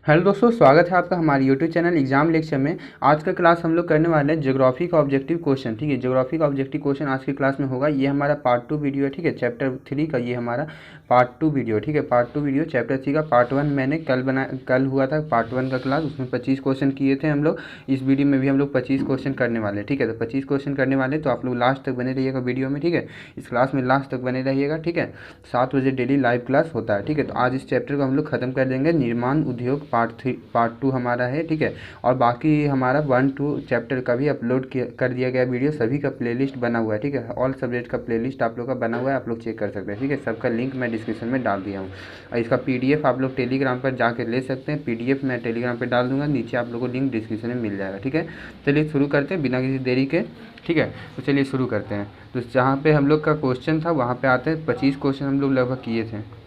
Hello दोस्तों, स्वागत है आपका हमारे यूट्यूब चैनल एग्जाम लेक्चर में। आज का क्लास हम लोग करने वाले हैं ज्योग्राफी का ऑब्जेक्टिव क्वेश्चन। ठीक है, ज्योग्राफी का ऑब्जेक्टिव क्वेश्चन आज की क्लास में होगा। ये हमारा पार्ट 2 वीडियो है। ठीक है, चैप्टर 3 का ये हमारा पार्ट 2 वीडियो। ठीक है, पार्ट 2 वीडियो चैप्टर 3 का पार्ट 1 मैंने कल हुआ था पार्ट 1 का क्लास, उसमें 25 क्वेश्चन किए थे हम लोग। इस वीडियो में भी हम लोग 25 क्वेश्चन करने वाले हैं। ठीक है, तो 25 क्वेश्चन करने वाले, तो आप लोग लास्ट तक बने रहिएगा वीडियो में। ठीक है, इस क्लास में लास्ट तक बने रहिएगा। ठीक है, 7 बजे डेली लाइव क्लास होता है। ठीक है, तो आज इस चैप्टर को हम लोग खत्म कर देंगे। निर्माण उद्योग पार्ट 2 हमारा है। ठीक है, और बाकी हमारा 1-2 चैप्टर का भी अपलोड कर दिया गया वीडियो, सभी का प्लेलिस्ट बना हुआ है। ठीक है, ऑल सब्जेक्ट का प्लेलिस्ट आप लोग का बना हुआ है, आप लोग चेक कर सकते हैं। ठीक है, सबका लिंक मैं डिस्क्रिप्शन में डाल दिया हूँ। और इसका पीडीएफ आप लोग टेलीग्राम पर जाकर ले सकते हैं। पीडीएफ मैं टेलीग्राम पर डाल दूंगा, नीचे आप लोग को लिंक डिस्क्रिप्शन में मिल जाएगा। ठीक है, चलिए शुरू करते हैं बिना किसी देरी के। ठीक है, तो चलिए शुरू करते हैं। तो जहाँ पे हम लोग का क्वेश्चन था वहाँ पे आते हैं। 25 क्वेश्चन हम लोग लगभग किए थे।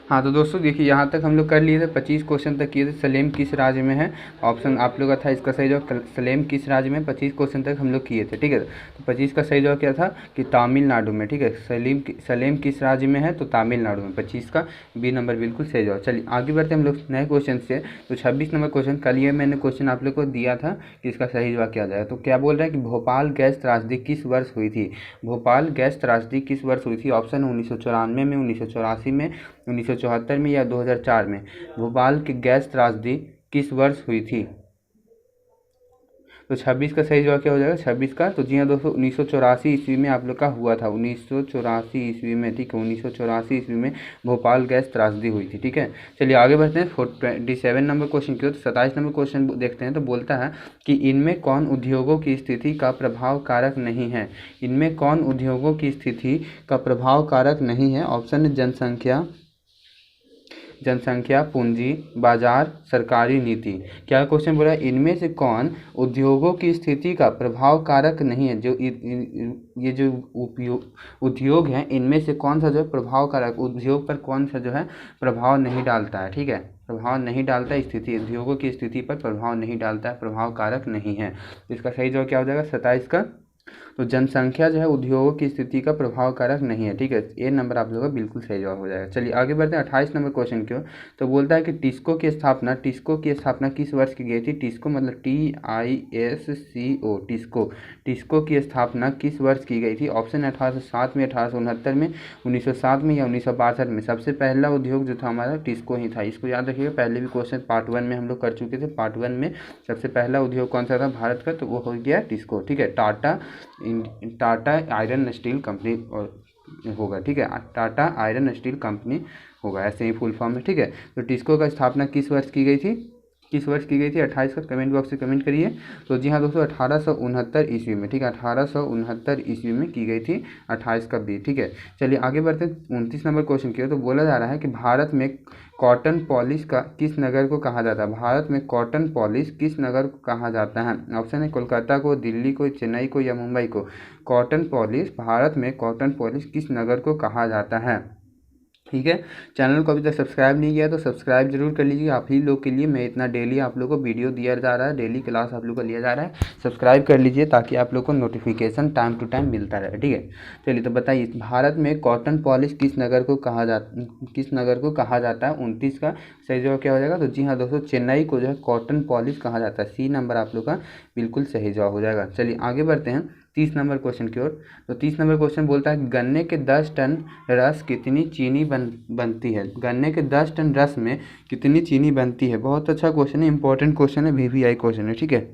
हाँ, तो दोस्तों देखिए, यहाँ तक हम लोग कर लिए थे, 25 क्वेश्चन तक किए थे। सलेम किस राज्य में है, ऑप्शन आप लोग का था इसका सही जवाब सलेम किस राज्य में। 25 क्वेश्चन तक हम लोग किए थे। ठीक है, तो 25 का सही जवाब क्या था कि तमिलनाडु में। ठीक है, सलेम किस राज्य में है, तो तमिलनाडु में। 25 का बी नंबर बिल्कुल सही जवाब। चलिए आगे बढ़ते हैं हम लोग नए क्वेश्चन से। तो 26 नंबर क्वेश्चन, कल ये मैंने क्वेश्चन आप लोग को दिया था कि इसका सही जवाब क्या जाएगा। तो क्या बोल रहा है कि भोपाल गैस त्रासदी किस वर्ष हुई थी। भोपाल गैस त्रासदी किस वर्ष हुई थी। ऑप्शन 1994 में, 1984 में, 1974 में या 2004 में। भोपाल की गैस त्रासदी किस वर्ष हुई थी। तो 26 का सही जवाब क्या हो जाएगा 26 का। तो जी हाँ दोस्तों, 1984 ईस्वी में आप लोग का हुआ था। 1984 ईस्वी में। ठीक है, 1984 ईस्वी में भोपाल गैस त्रासदी हुई थी। ठीक है, चलिए आगे बढ़ते हैं। 27 नंबर क्वेश्चन की ओर। तो 27 नंबर क्वेश्चन देखते हैं। तो बोलता है कि इनमें कौन उद्योगों की स्थिति का प्रभाव कारक नहीं है। इनमें कौन उद्योगों की स्थिति का प्रभाव कारक नहीं है। ऑप्शन है जनसंख्या, पूंजी, बाजार, सरकारी नीति। क्या क्वेश्चन बोला है, इनमें से कौन उद्योगों की स्थिति का प्रभाव कारक नहीं है। जो ये जो उद्योग हैं, इनमें से कौन सा जो है प्रभाव कारक, उद्योग पर कौन सा जो है प्रभाव नहीं डालता है। ठीक है, प्रभाव नहीं डालता है, स्थिति उद्योगों की स्थिति पर प्रभाव नहीं डालता है, प्रभाव कारक नहीं है। इसका सही जवाब क्या हो जाएगा 27 का। तो जनसंख्या जो है उद्योगों की स्थिति का प्रभाव कारक नहीं है। ठीक है, ए नंबर आप लोगों का बिल्कुल सही जवाब हो जाएगा। चलिए आगे बढ़ते हैं 28 नंबर क्वेश्चन की ओर। तो बोलता है कि टिस्को की स्थापना किस वर्ष की गई थी। टिस्को मतलब TISCO, टिस्को की स्थापना किस वर्ष की गई थी। ऑप्शन 1807 में, 1869 में, 1907 में या 1962 में। सबसे पहला उद्योग जो था हमारा टिस्को ही था। इसको याद रखिएगा, पहले भी क्वेश्चन पार्ट 1 में हम लोग कर चुके थे। पार्ट 1 में सबसे पहला उद्योग कौन सा था भारत का, तो वो हो गया टिस्को। ठीक है, टाटा आयरन स्टील कंपनी और होगा। ठीक है, टाटा आयरन स्टील कंपनी होगा, ऐसे ही फुल फॉर्म में। ठीक है, तो टिस्को का स्थापना किस वर्ष की गई थी, 28 का कमेंट बॉक्स में कमेंट करिए। तो जी हाँ दोस्तों, 1869 ईस्वी में। ठीक है, 1869 ईस्वी में की गई थी, 28 का बी। ठीक है, चलिए आगे बढ़ते हैं 29 नंबर क्वेश्चन की ओर। तो बोला जा रहा है कि भारत में कॉटन पॉलिश का किस नगर को कहा जाता है। भारत में कॉटन पॉलिश किस नगर को कहा जाता है। ऑप्शन है कोलकाता को, दिल्ली को, चेन्नई को या मुंबई को। कॉटन पॉलिश, भारत में कॉटन पॉलिश किस नगर को कहा जाता है। ठीक है, चैनल को अभी तक सब्सक्राइब नहीं किया तो सब्सक्राइब जरूर कर लीजिए। आप ही लोग के लिए मैं इतना डेली आप लोग को वीडियो दिया जा रहा है, डेली क्लास आप लोग को लिया जा रहा है। सब्सक्राइब कर लीजिए ताकि आप लोग को नोटिफिकेशन टाइम टू टाइम मिलता रहे। ठीक है, चलिए तो बताइए, भारत में कॉटन पॉलिश किस नगर को कहा जाता है। 29 का सही जवाब क्या हो जाएगा। तो जी हाँ दोस्तों, चेन्नई को जो है कॉटन पॉलिश कहा जाता है। सी नंबर आप लोग का बिल्कुल सही जवाब हो जाएगा। चलिए आगे बढ़ते हैं 30 नंबर क्वेश्चन की ओर। तो 30 नंबर क्वेश्चन बोलता है गन्ने के 10 टन रस कितनी चीनी बनती है। गन्ने के 10 टन रस में कितनी चीनी बनती है। बहुत अच्छा क्वेश्चन है, इंपॉर्टेंट क्वेश्चन है, VVI क्वेश्चन है। ठीक है,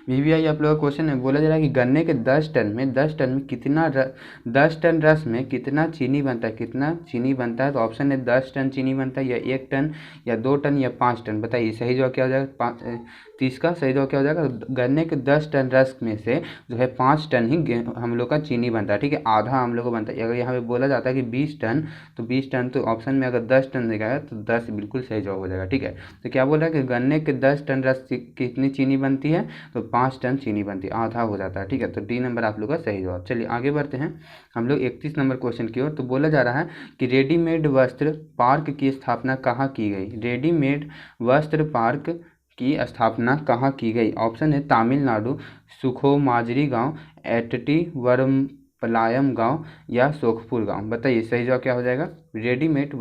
VVI आप लोगों का क्वेश्चन है। बोला जा रहा है कि गन्ने के 10 टन में 10 टन रस में कितना चीनी बनता है, कितना चीनी बनता है। तो ऑप्शन है 10 टन चीनी बनता है, या 1 टन या 2 टन या 5 टन। बताइए सही जवाब क्या हो जाएगा। 30 का सही जवाब क्या हो जाएगा। गन्ने के 10 टन रस में से जो है 5 टन ही हम लोग का चीनी बनता है। ठीक है, आधा हम लोग को बनता है। अगर यहाँ पे बोला जाता है कि 20 टन, तो 20 टन, तो ऑप्शन में अगर 10 टन देखा है तो 10 बिल्कुल सही जवाब हो जाएगा। ठीक है, तो क्या बोल रहा है कि गन्ने के 10 टन रस से कितनी चीनी बनती है, तो 5 टन चीनी बनती है, आधा हो जाता है। ठीक है, तो डी नंबर आप लोग का सही जवाब। चलिए आगे बढ़ते हैं हम लोग 31 नंबर क्वेश्चन की ओर। तो बोला जा रहा है कि रेडीमेड वस्त्र पार्क की स्थापना कहाँ की गई। रेडीमेड वस्त्र पार्क की स्थापना कहाँ की गई। ऑप्शन है तमिलनाडु, सुखोमाजरी गांव, एटटी पलायम गांव या सोखपुर गांव। बताइए सही जवाब क्या हो जाएगा। रेडीमेड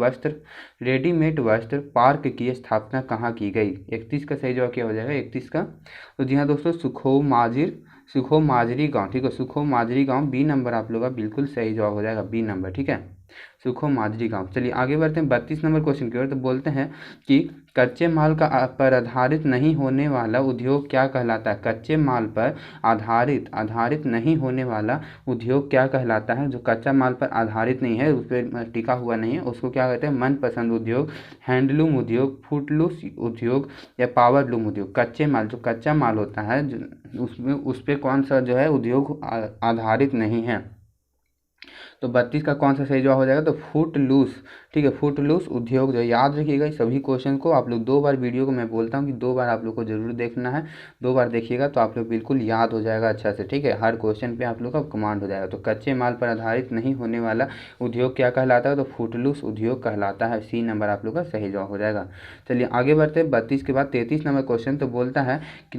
वस्त्र पार्क की स्थापना कहाँ की गई। 31 का सही जवाब क्या हो जाएगा 31 का। तो जी हाँ दोस्तों, सुखो माजरी गांव, ठीक है, सुखो माजरी गांव बी नंबर आप लोग का बिल्कुल सही जवाब हो जाएगा, बी नंबर, ठीक है, सुखो माजरी गांव। चलिए आगे बढ़ते हैं 32 नंबर क्वेश्चन की ओर। तो बोलते हैं कि कच्चे माल का पर आधारित नहीं होने वाला उद्योग क्या कहलाता है। कच्चे माल पर आधारित नहीं होने वाला उद्योग क्या कहलाता है। जो कच्चा माल पर आधारित नहीं है, उस पर टिका हुआ नहीं है, उसको क्या कहते हैं। मनपसंद उद्योग, हैंडलूम उद्योग, फुटलूस उद्योग या पावरलूम उद्योग। कच्चे माल, जो कच्चा माल होता है उसमें उस पर कौन सा जो है उद्योग आधारित नहीं है। तो 32 का कौन सा सही जवाब हो जाएगा। तो फुट लूस, ठीक है, फुट लूस उद्योग जो याद रखिएगा सभी क्वेश्चन को। आप लोग 2 बार वीडियो को मैं बोलता हूँ कि 2 बार आप लोग को जरूर देखना है। 2 बार देखिएगा तो आप लोग बिल्कुल याद हो जाएगा अच्छा से, ठीक है, हर क्वेश्चन पे आप लोग का कमांड हो जाएगा। तो कच्चे माल पर आधारित नहीं होने वाला उद्योग क्या कहलाता है। तो फुटलूस उद्योग कहलाता है, सी नंबर आप लोग का सही जवाब हो जाएगा। चलिए आगे बढ़ते हैं 32 के बाद 33 नंबर क्वेश्चन। तो बोलता है कि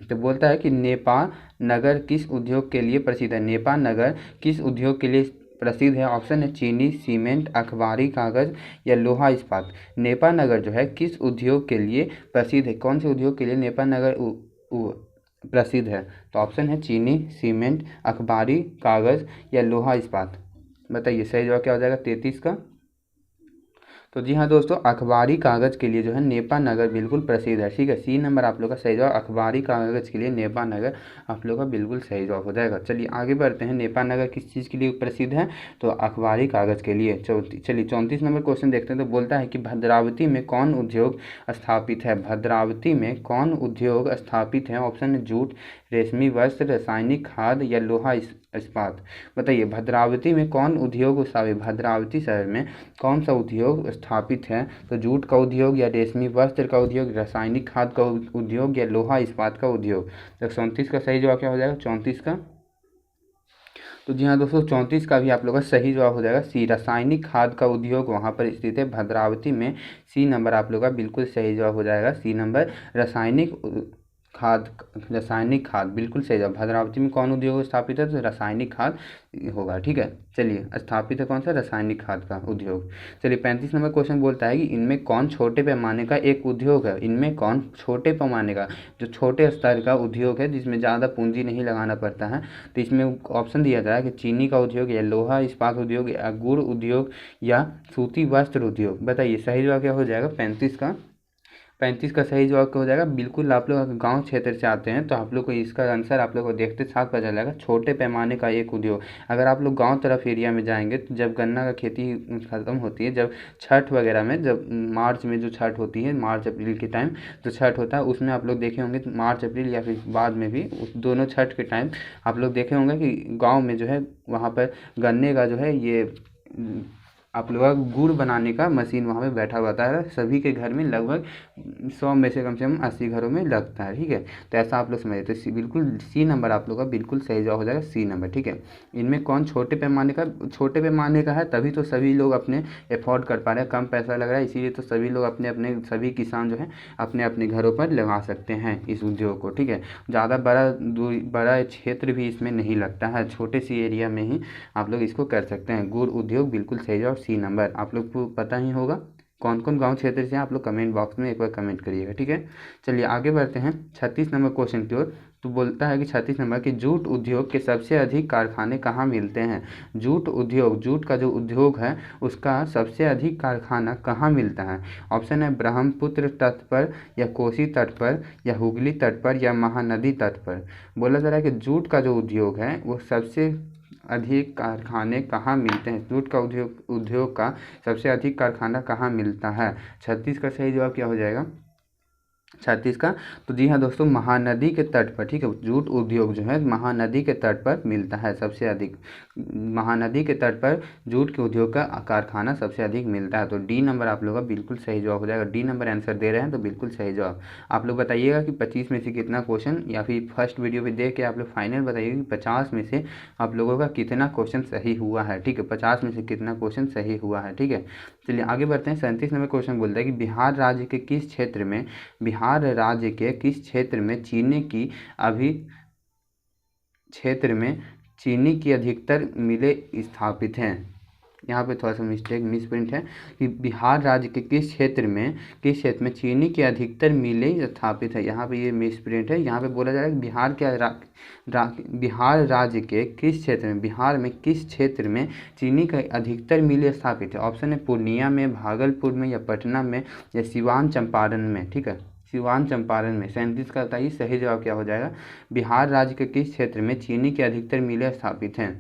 तो बोलता है कि नेपा नगर किस उद्योग के लिए प्रसिद्ध है। नेपा नगर किस उद्योग के लिए प्रसिद्ध है। ऑप्शन है चीनी, सीमेंट, अखबारी कागज या लोहा इस्पात। नेपा नगर जो है किस उद्योग के लिए प्रसिद्ध है, कौन से उद्योग के लिए नेपा नगर प्रसिद्ध है। तो ऑप्शन है चीनी, सीमेंट, अखबारी कागज या लोहा इस्पात। बताइए सही जवाब क्या हो जाएगा 33 का। तो जी हाँ दोस्तों, अखबारी कागज़ के लिए जो है नेपा नगर बिल्कुल प्रसिद्ध है, ठीक है, सी नंबर आप लोग का सही जवाब। अखबारी कागज़ के लिए नेपा नगर आप लोग का बिल्कुल सही जवाब हो जाएगा। चलिए आगे बढ़ते हैं। नेपा नगर किस चीज़ के लिए प्रसिद्ध है। तो अखबारी कागज़ के लिए। चलिए 34 नंबर क्वेश्चन देखते हैं। तो बोलता है कि भद्रावती में कौन उद्योग स्थापित है। भद्रावती में कौन उद्योग स्थापित है। ऑप्शन है जूट, रेशमी वस्त्र, रासायनिक खाद या लोहा इस्पात। बताइए भद्रावती में कौन उद्योग स्थापित, भद्रावती शहर में कौन सा उद्योग स्थापित है। तो जूट का उद्योग या रेशमी वस्त्र का उद्योग, रासायनिक खाद का उद्योग या लोहा इस्पात का उद्योग। तो 34 का सही जवाब क्या हो जाएगा 34 का। तो जी हाँ दोस्तों, 34 का भी आप लोग का सही जवाब हो जाएगा सी, रासायनिक खाद का उद्योग वहाँ पर स्थित है भद्रावती में, सी नंबर आप लोग का बिल्कुल सही जवाब हो जाएगा, सी नंबर। रासायनिक खाद बिल्कुल सही जवाब। भद्रावती में कौन उद्योग स्थापित है। तो रासायनिक खाद होगा, ठीक है। चलिए स्थापित है कौन सा, रासायनिक खाद का उद्योग। चलिए 35 नंबर क्वेश्चन बोलता है कि इनमें कौन छोटे पैमाने का एक उद्योग है। इनमें कौन छोटे पैमाने का, जो छोटे स्तर का उद्योग है जिसमें ज़्यादा पूंजी नहीं लगाना पड़ता है। तो इसमें ऑप्शन दिया जाए कि चीनी का उद्योग या लोहा इस्पात उद्योग या गुड़ उद्योग या सूती वस्त्र उद्योग। बताइए सही जवाब क्या हो जाएगा 35 का। 35 का सही जवाब क्या हो जाएगा। बिल्कुल आप लोग गांव क्षेत्र से आते हैं तो आप लोग को इसका आंसर आप लोग को देखते साथ पता चलेगा, छोटे पैमाने का एक उद्योग। अगर आप लोग गांव तरफ एरिया में जाएंगे तो जब गन्ना का खेती ख़त्म होती है, जब छठ वगैरह में, जब मार्च में जो छठ होती है, मार्च अप्रैल के टाइम जो छठ होता है उसमें आप लोग देखे होंगे मार्च अप्रैल या फिर बाद में भी उस दोनों छठ के टाइम आप लोग देखे होंगे कि गाँव में जो है वहाँ पर गन्ने का जो है ये आप लोग का गुड़ बनाने का मशीन वहाँ पे बैठा हुआ है। सभी के घर में लगभग 100 में से कम 80 घरों में लगता है, ठीक है। तो ऐसा आप लोग समझे। तो बिल्कुल सी नंबर आप लोग का बिल्कुल सही जवाब हो जाएगा, सी नंबर, ठीक है। इनमें कौन छोटे पैमाने का है, तभी तो सभी लोग अपने अफोर्ड कर पा रहे हैं, कम पैसा लग रहा है इसीलिए तो सभी लोग अपने अपने सभी किसान जो है अपने अपने घरों पर लगा सकते हैं इस उद्योग को, ठीक है। ज़्यादा बड़ा क्षेत्र भी इसमें नहीं लगता है, छोटे सी एरिया में ही आप लोग इसको कर सकते हैं। गुड़ उद्योग बिल्कुल सही जवाब, सी नंबर। आप लोग को पता ही होगा कौन कौन गांव क्षेत्र से हैं, आप लोग कमेंट बॉक्स में एक बार कमेंट करिएगा, ठीक है। चलिए आगे बढ़ते हैं 36 नंबर क्वेश्चन की ओर। तो बोलता है कि 36 नंबर कि जूट उद्योग के सबसे अधिक कारखाने कहाँ मिलते हैं। जूट का जो उद्योग है उसका सबसे अधिक कारखाना कहाँ मिलता है। ऑप्शन है ब्रह्मपुत्र तट पर या कोसी तट पर या हुगली तट पर या महानदी तट पर। बोला जा रहा है कि जूट का जो उद्योग है वो सबसे अधिक कारखाने कहाँ मिलते हैं। जूट का उद्योग का सबसे अधिक कारखाना कहाँ मिलता है। 36 का सही जवाब क्या हो जाएगा 36 का। तो जी हाँ दोस्तों, महानदी के तट पर, ठीक है, जूट उद्योग जो है महानदी के तट पर मिलता है सबसे अधिक। महानदी के तट पर जूट के उद्योग का कारखाना सबसे अधिक मिलता है। तो डी नंबर आप लोग का बिल्कुल सही जवाब हो जाएगा, डी नंबर आंसर दे रहे हैं तो बिल्कुल सही जवाब। आप लोग बताइएगा कि 25 में से कितना क्वेश्चन, या फिर फर्स्ट वीडियो पे देख के आप लोग फाइनल बताइएगा कि 50 में से आप लोगों का कितना क्वेश्चन सही हुआ है, ठीक है, 50 में से कितना क्वेश्चन सही हुआ है, ठीक है। चलिए आगे बढ़ते हैं। 37 नंबर क्वेश्चन बोलता है कि बिहार राज्य के किस क्षेत्र में चीनी की अधिकतर मिलें स्थापित हैं। यहाँ पे थोड़ा सा मिसप्रिंट है कि बिहार राज्य के किस क्षेत्र में चीनी की अधिकतर मिलें स्थापित है। यहाँ पे ये मिसप्रिंट है। यहाँ पे बोला जा रहा है कि बिहार राज्य के किस क्षेत्र में, बिहार में किस क्षेत्र में चीनी का अधिकतर मिलें स्थापित है। ऑप्शन है पूर्णिया में, भागलपुर में, या पटना में, या सिवान चंपारण में। ठीक है, सिवान चंपारण में। 37 का बताइए सही जवाब क्या हो जाएगा। बिहार राज्य के किस क्षेत्र में चीनी की अधिकतर मिलें स्थापित हैं,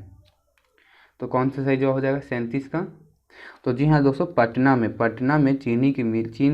तो कौन सा सही जवाब हो जाएगा 37 का। तो जी हाँ दोस्तों, पटना में चीन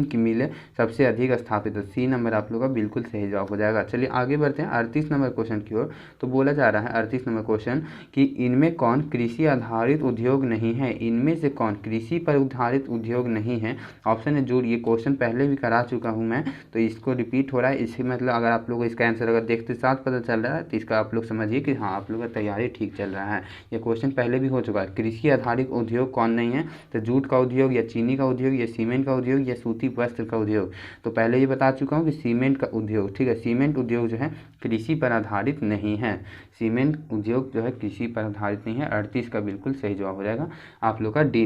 की मिलें सबसे अधिक स्थापित है। सी नंबर आप लोग का बिल्कुल सही जवाब हो जाएगा। चलिए आगे बढ़ते हैं 38 नंबर क्वेश्चन की ओर। तो बोला जा रहा है 38 नंबर क्वेश्चन कि इनमें कौन कृषि आधारित उद्योग नहीं है। इनमें से कौन कृषि पर आधारित उद्योग नहीं है। ऑप्शन है जूट। ये क्वेश्चन पहले भी करा चुका हूँ मैं, तो इसको रिपीट हो रहा है। इससे मतलब अगर आप लोग को इसका आंसर अगर देखते साथ पता चल रहा है तो इसका आप लोग समझिए कि हाँ आप लोग का तैयारी ठीक चल रहा है। ये क्वेश्चन पहले भी हो चुका है। कृषि आधारित उद्योग कौन नहीं है, तो जूट का उद्योग, या चीनी का उद्योग, या सीमेंट का उद्योग, या सूती वस्त्र का उद्योग। तो पहले ये बता चुका हूँ कि सीमेंट का उद्योग। ठीक है, सीमेंट उद्योग जो है कृषि पर आधारित नहीं है। सीमेंट उद्योग जो है कृषि पर आधारित नहीं है। 38 का बिल्कुल सही जवाब हो जाएगा आप लोग का डी।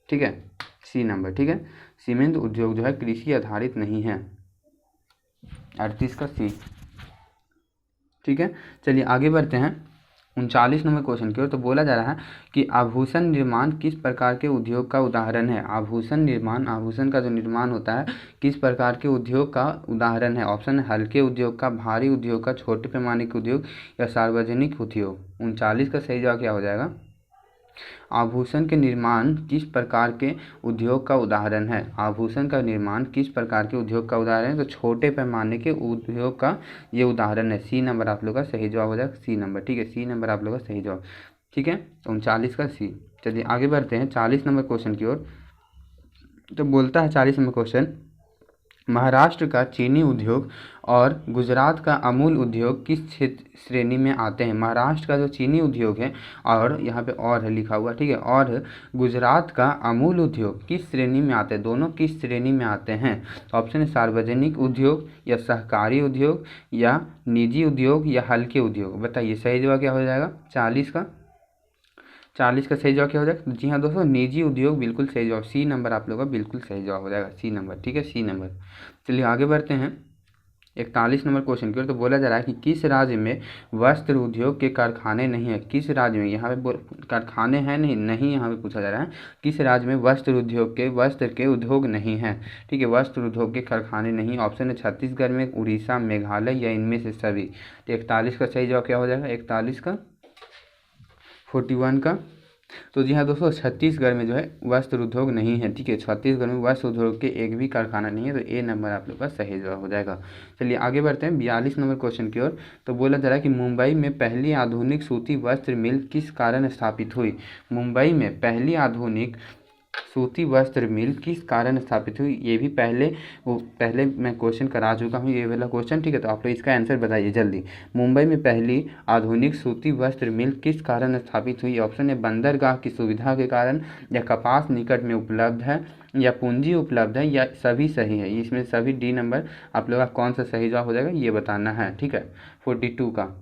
ठीक है, सी नंबर। ठीक है, सीमेंट उद्योग जो है कृषि आधारित नहीं है। 38 का सी। ठीक है, चलिए आगे बढ़ते हैं 39 नंबर क्वेश्चन की ओर। तो बोला जा रहा है कि आभूषण निर्माण किस प्रकार के उद्योग का उदाहरण है। आभूषण का जो निर्माण होता है किस प्रकार के उद्योग का उदाहरण है। ऑप्शन है हल्के उद्योग का, भारी उद्योग का, छोटे पैमाने के उद्योग, या सार्वजनिक उद्योग। 39 का सही जवाब क्या हो जाएगा। आभूषण के निर्माण किस प्रकार के उद्योग का उदाहरण है। आभूषण का निर्माण किस प्रकार के उद्योग का उदाहरण है, तो छोटे पैमाने के उद्योग का ये उदाहरण है। सी नंबर आप लोग का सही जवाब हो जाएगा, सी नंबर। ठीक है, सी नंबर आप लोग का सही जवाब। ठीक है, 39 का सी। चलिए आगे बढ़ते हैं 40 नंबर क्वेश्चन की ओर। तो बोलता है 40 नंबर क्वेश्चन, महाराष्ट्र का चीनी उद्योग और गुजरात का अमूल उद्योग किस क्षेत्र श्रेणी में आते हैं। महाराष्ट्र का जो चीनी उद्योग है, और यहाँ पे और है लिखा हुआ, ठीक है, और गुजरात का अमूल उद्योग किस श्रेणी में आते हैं, दोनों किस श्रेणी में आते हैं। तो ऑप्शन है सार्वजनिक उद्योग, या सहकारी उद्योग, या निजी उद्योग, या हल्के उद्योग। बताइए सही जवाब क्या हो जाएगा 40 का। 40 का सही जवाब क्या हो जाएगा। जी हाँ दोस्तों, निजी उद्योग बिल्कुल सही जवाब। सी नंबर आप लोगों का बिल्कुल सही जवाब हो जाएगा, सी नंबर। ठीक है, सी नंबर। चलिए आगे बढ़ते हैं 41 नंबर क्वेश्चन की ओर। तो बोला जा रहा है कि किस राज्य में वस्त्र उद्योग के कारखाने नहीं है। किस राज्य में, यहाँ पे कारखाने हैं नहीं यहाँ पे पूछा जा रहा है किस राज्य में वस्त्र के उद्योग नहीं है। ठीक है, वस्त्र उद्योग के कारखाने नहीं। ऑप्शन है छत्तीसगढ़ में, उड़ीसा, मेघालय, या इनमें से सभी। तो 41 का सही जवाब क्या हो जाएगा 41 का, 41 का। तो जी हाँ दोस्तों, छत्तीसगढ़ में जो है वस्त्र उद्योग नहीं है। ठीक है, छत्तीसगढ़ में वस्त्र उद्योग के एक भी कारखाना नहीं है। तो ए नंबर आप लोग का सही जवाब हो जाएगा। चलिए आगे बढ़ते हैं 42 नंबर क्वेश्चन की ओर। तो बोला जा रहा है कि मुंबई में पहली आधुनिक सूती वस्त्र मिल किस कारण स्थापित हुई। मुंबई में पहली आधुनिक सूती वस्त्र मिल किस कारण स्थापित हुई। ये भी पहले मैं क्वेश्चन करा चुका हूँ ये वाला क्वेश्चन। ठीक है, तो आप लोग इसका आंसर बताइए जल्दी। मुंबई में पहली आधुनिक सूती वस्त्र मिल किस कारण स्थापित हुई। ऑप्शन है बंदरगाह की सुविधा के कारण, या कपास निकट में उपलब्ध है, या पूंजी उपलब्ध है, या सभी सही है। इसमें सभी डी नंबर आप लोग का कौन सा सही जवाब हो जाएगा ये बताना है। ठीक है, 42 का।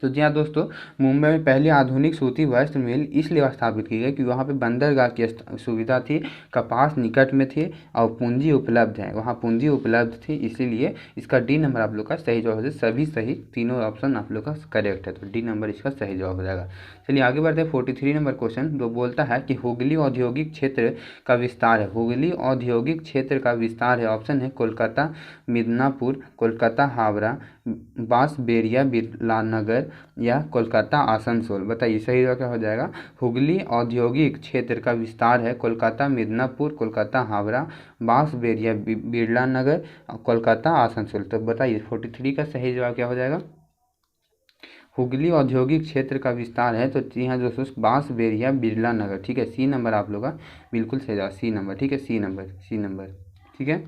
तो जी हाँ दोस्तों, मुंबई में पहली आधुनिक सूती वस्त्र मिल इसलिए स्थापित की गई कि वहाँ पे बंदरगाह की सुविधा थी, कपास निकट में थी, और पूंजी उपलब्ध है, वहाँ पूंजी उपलब्ध थी, इसीलिए इसका डी नंबर आप लोग का सही जवाब हो जाए। सभी सही, तीनों ऑप्शन आप लोग का करेक्ट है, तो डी नंबर इसका सही जवाब हो जाएगा। चलिए आगे बढ़ते हैं 43 नंबर क्वेश्चन, जो बोलता है कि हुगली औद्योगिक क्षेत्र का विस्तार है। हुगली औद्योगिक क्षेत्र का विस्तार है। ऑप्शन है कोलकाता, मिदनापुर, कोलकाता हावड़ा, बांसबेरिया बिरलानगर, या कोलकाता आसनसोल। बताइए सही जवाब क्या हो जाएगा। हुगली औद्योगिक क्षेत्र का विस्तार है कोलकाता, मिदनापुर, कोलकाता हावड़ा, बांसबेरिया बिरलानगर, कोलकाता आसनसोल। तो बताइए 43 का सही जवाब क्या हो जाएगा। हुगली औद्योगिक क्षेत्र का विस्तार है, तो जी हाँ दोस्तों बांसबेरिया बिरलानगर। ठीक है, सी नंबर आप लोग का बिल्कुल सही जवाब, सी नंबर। ठीक है, सी नंबर। ठीक है,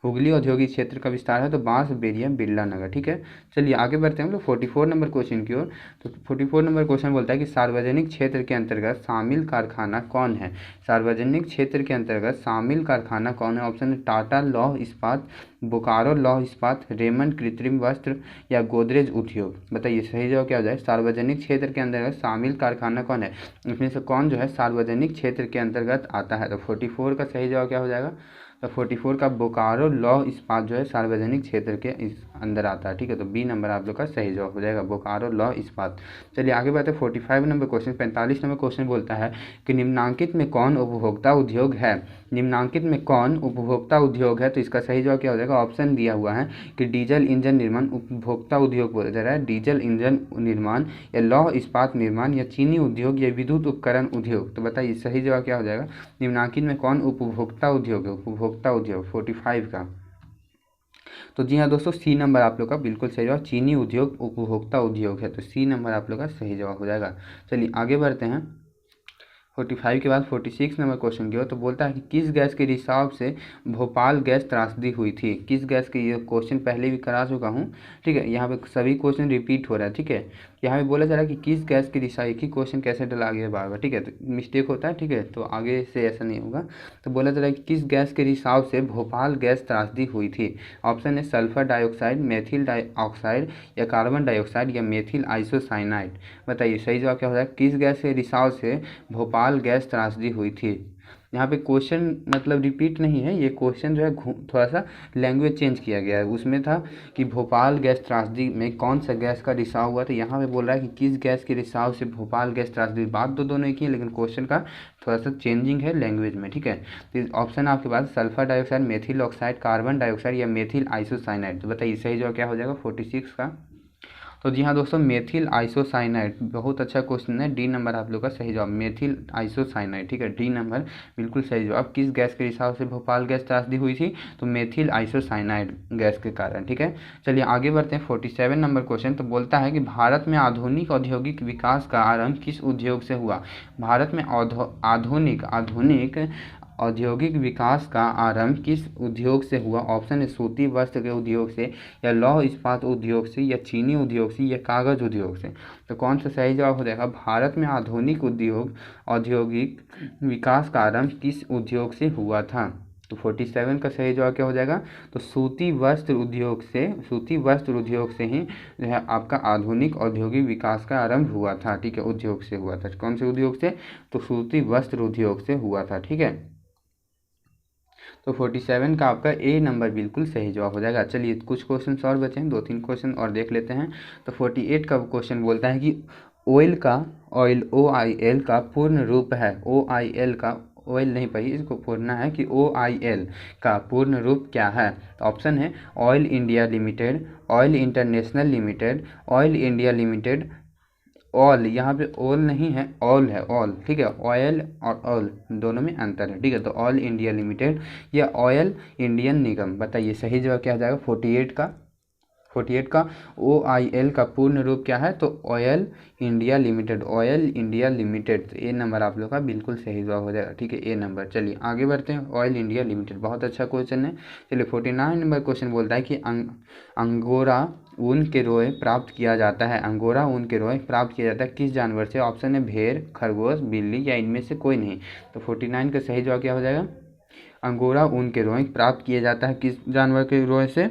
हुगली औद्योगिक क्षेत्र का विस्तार है तो बांसबेरिया बिरला नगर। ठीक है, चलिए आगे बढ़ते हैं हम लोग 44 नंबर क्वेश्चन की ओर। तो 44 नंबर क्वेश्चन बोलता है कि सार्वजनिक क्षेत्र के अंतर्गत शामिल कारखाना कौन है। सार्वजनिक क्षेत्र के अंतर्गत शामिल कारखाना कौन है। ऑप्शन है टाटा लौह इस्पात, बोकारो लौह इस्पात, रेमंड कृत्रिम वस्त्र या गोदरेज उद्योग। बताइए सही जवाब क्या हो जाए। सार्वजनिक क्षेत्र के अंतर्गत शामिल कारखाना कौन है, इसमें से कौन जो है सार्वजनिक क्षेत्र के अंतर्गत आता है। तो 44 का सही जवाब क्या हो जाएगा। तो 44 का बोकारो लौह इस्पात जो है सार्वजनिक क्षेत्र के इस अंदर आता है। ठीक है, तो बी नंबर आप लोग का सही जवाब हो जाएगा, बोकारो लौह इस्पात। चलिए आगे बढ़ते हैं 45 नंबर क्वेश्चन। 45 नंबर क्वेश्चन बोलता है कि निम्नांकित में कौन उपभोक्ता उद्योग है। निम्नांकित में कौन उपभोक्ता उद्योग है। तो इसका सही जवाब क्या हो जाएगा। ऑप्शन दिया हुआ है कि डीजल इंजन निर्माण उपभोक्ता उद्योग बोला जा रहा है, डीजल इंजन निर्माण या लौह इस्पात निर्माण या चीनी उद्योग या विद्युत उपकरण उद्योग। तो बताइए सही जवाब क्या हो जाएगा। निम्नांकित में कौन उपभोक्ता उद्योग है, उपभोक्ता उद्योग 45 का। तो जी हाँ दोस्तों, सी नंबर आप लोग का बिल्कुल सही जवाब, चीनी उद्योग उपभोक्ता उद्योग है। तो सी नंबर आप लोग का सही जवाब हो जाएगा। चलिए आगे बढ़ते हैं 45 के बाद 46 नंबर क्वेश्चन की ओर। तो बोलता है कि किस गैस के रिसाव से भोपाल गैस त्रासदी हुई थी। किस गैस के, ये क्वेश्चन पहले भी करा चुका हूँ। ठीक है, यहाँ पे सभी क्वेश्चन रिपीट हो रहा है। ठीक है, यहाँ पे बोला जा रहा है कि किस गैस के रिसाव, एक ही क्वेश्चन कैसे डला गया बार बार। ठीक है, तो मिस्टेक होता है। ठीक है, तो आगे से ऐसा नहीं होगा। तो बोला जा रहा है कि किस गैस के रिसाव से भोपाल गैस त्रासदी हुई थी। ऑप्शन है सल्फर डाइऑक्साइड, मेथिल डाइऑक्साइड या कार्बन डाइऑक्साइड या मेथिल आइसोसाइनाइड। बताइए सही जवाब क्या हो जाएगा। किस गैस के रिसाव से भोपाल गैस त्रासदी हुई थी। यहाँ पे क्वेश्चन मतलब रिपीट नहीं है, ये क्वेश्चन जो है थोड़ा सा लैंग्वेज चेंज किया गया है। उसमें था कि भोपाल गैस त्रासदी में कौन सा गैस का रिसाव हुआ, तो यहाँ पे बोल रहा है कि किस गैस के रिसाव से भोपाल गैस त्रासदी। बात तो दोनों एक ही है, लेकिन क्वेश्चन का थोड़ा सा चेंजिंग है लैंग्वेज में। ठीक है, तो ऑप्शन आपके पास sulphur dioxide, methyl oxide, carbon dioxide या मेथिल आइसोसाइनाइड। तो बताइए सही जवाब क्या हो जाएगा 46 का। तो जी हाँ दोस्तों, मेथिल आइसोसाइनाइड, बहुत अच्छा क्वेश्चन है। डी नंबर आप लोग का सही जवाब, मेथिल आइसोसाइनाइड। ठीक है, डी नंबर बिल्कुल सही जवाब। किस गैस के रिसाव से भोपाल गैस त्रासदी हुई थी, तो मेथिल आइसोसाइनाइड गैस के कारण। ठीक है, चलिए आगे बढ़ते हैं 47 नंबर क्वेश्चन। तो बोलता है कि भारत में आधुनिक औद्योगिक विकास का आरंभ किस उद्योग से हुआ। भारत में आधुनिक औद्योगिक विकास का आरंभ किस उद्योग से हुआ। ऑप्शन है सूती वस्त्र के उद्योग से या लौह इस्पात उद्योग से या चीनी उद्योग से या कागज उद्योग से। तो कौन सा सही जवाब हो जाएगा। भारत में आधुनिक औद्योगिक विकास का आरंभ किस उद्योग से हुआ था। तो 47 का सही जवाब क्या हो जाएगा। तो सूती वस्त्र उद्योग से ही जो है आपका आधुनिक औद्योगिक विकास का आरंभ हुआ था। ठीक है, उद्योग से हुआ था। कौन से उद्योग से, तो सूती वस्त्र उद्योग से हुआ था। ठीक है, तो 47 का आपका ए नंबर बिल्कुल सही जवाब हो जाएगा। चलिए कुछ क्वेश्चन और बचे हैं, 2-3 क्वेश्चन और देख लेते हैं। तो 48 का क्वेश्चन बोलता है कि OIL का पूर्ण रूप है। OIL का, ऑयल नहीं पढ़ी, इसको पढ़ना है कि OIL का पूर्ण रूप क्या है। तो ऑप्शन है oil India limited, oil international limited, oil India limited, all, यहाँ पे ऑल नहीं है, ऑल है, ऑल। ठीक है, ऑयल और ऑल दोनों में अंतर है। ठीक है, तो ऑल इंडिया लिमिटेड या ऑयल इंडियन निगम। बताइए सही जवाब क्या हो जाएगा 48 का OIL का पूर्ण रूप क्या है, तो oil India limited, oil India limited. तो ए नंबर आप लोग का बिल्कुल सही जवाब हो जाएगा। ठीक है, ए नंबर। चलिए आगे बढ़ते हैं, ऑयल इंडिया लिमिटेड, बहुत अच्छा क्वेश्चन है। चलिए 49 नंबर क्वेश्चन बोलता है कि अंगोरा ऊन के रोए प्राप्त किया जाता है। अंगोरा ऊन के रोए प्राप्त किया जाता है किस जानवर से। ऑप्शन है भेड़, खरगोश, बिल्ली या इनमें से कोई नहीं। तो 49 का सही जवाब क्या हो जाएगा। अंगोरा ऊन के रोए प्राप्त किया जाता है किस जानवर के रोए से,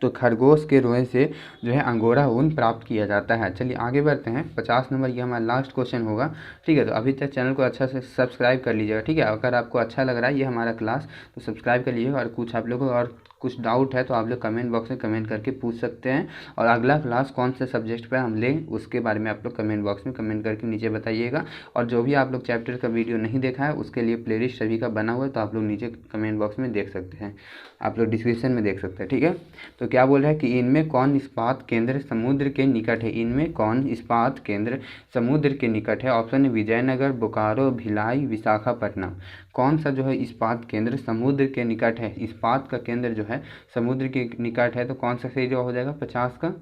तो खरगोश के रोए से जो है अंगोरा ऊन प्राप्त किया जाता है। चलिए आगे बढ़ते हैं 50 नंबर, ये हमारा लास्ट क्वेश्चन होगा। ठीक है, तो अभी तक चैनल को अच्छा से सब्सक्राइब कर लीजिएगा। ठीक है, अगर आपको अच्छा लग रहा है ये हमारा क्लास तो सब्सक्राइब कर लीजिएगा। और कुछ आप लोगों को और कुछ डाउट है तो आप लोग कमेंट बॉक्स में कमेंट करके पूछ सकते हैं। और अगला क्लास कौन से सब्जेक्ट पर हम लें उसके बारे में आप लोग कमेंट बॉक्स में कमेंट करके नीचे बताइएगा। और जो भी आप लोग चैप्टर का वीडियो नहीं देखा है उसके लिए प्लेलिस्ट सभी का बना हुआ है, तो आप लोग नीचे कमेंट बॉक्स में देख सकते हैं, आप लोग डिस्क्रिप्शन में देख सकते हैं। ठीक है, तो क्या बोल रहा है कि इनमें कौन इस्पात केंद्र समुद्र के निकट है। इनमें कौन इस्पात केंद्र समुद्र के निकट है। ऑप्शन है विजयनगर, बोकारो, भिलाई, विशाखापट्टनम। कौन सा जो है इस्पात केंद्र समुद्र के निकट है, इस्पात का केंद्र जो है समुद्र के निकट है, तो कौन सा सही जवाब हो जाएगा 50 का।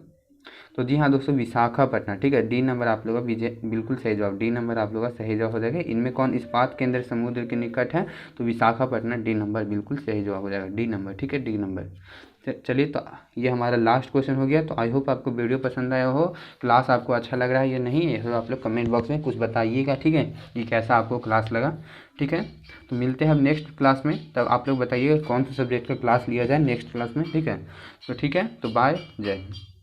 तो जी हाँ दोस्तों, विशाखापट्टनम, ठीक है। डी नंबर आप लोगों का बिल्कुल सही जवाब, डी नंबर आप लोगों का सही जवाब हो जाएगा। इनमें कौन इस्पात केंद्र समुद्र के निकट है? तो विशाखापट्टनम, डी नंबर बिल्कुल सही जवाब हो जाएगा, डी नंबर, ठीक है, डी नंबर। चलिए, तो ये हमारा लास्ट क्वेश्चन हो गया। तो आई होप आपको वीडियो पसंद आया हो, क्लास आपको अच्छा लग रहा है या नहीं है, तो आप लोग कमेंट बॉक्स में कुछ बताइएगा, ठीक है, कि कैसा आपको क्लास लगा, ठीक है। तो मिलते हैं अब नेक्स्ट क्लास में, तब आप लोग बताइएगा कौन से सब्जेक्ट का क्लास लिया जाए नेक्स्ट क्लास में, ठीक है। तो ठीक है, तो बाय, जय हिंद।